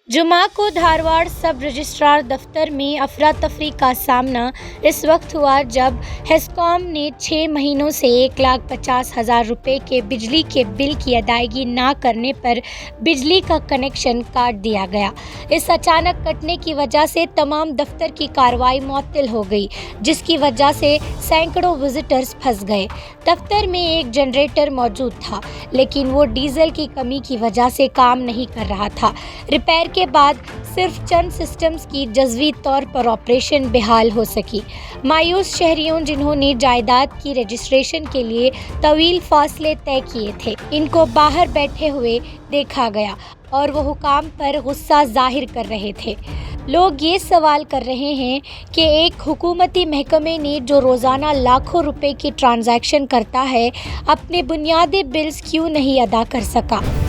जुमा को धारवाड़ सब रजिस्ट्रार दफ्तर में अफरा तफरी का सामना इस वक्त हुआ जब हेस्कॉम ने 6 महीनों से 1,50,000 रुपये के बिजली के बिल की अदायगी ना करने पर बिजली का कनेक्शन काट दिया गया। इस अचानक कटने की वजह से तमाम दफ्तर की कार्रवाई मुअत्तल हो गई, जिसकी वजह से सैकड़ों विजिटर्स फंस गए। दफ्तर में एक जनरेटर मौजूद था, लेकिन वो डीजल की कमी की वजह से काम नहीं कर रहा था। रिपेयर के बाद सिर्फ चंद सिस्टम्स की जज़वी तौर पर ऑपरेशन बेहाल हो सकी। मायूस शहरियों जिन्होंने जायदाद की रजिस्ट्रेशन के लिए तवील फासले तय किए थे, इनको बाहर बैठे हुए देखा गया और वो हुकाम पर गुस्सा जाहिर कर रहे थे। लोग ये सवाल कर रहे हैं कि एक हुकूमती महकमे ने जो रोज़ाना लाखों रुपए की ट्रांजैक्शन करता है, अपने बुनियादी बिल्स क्यों नहीं अदा कर सका।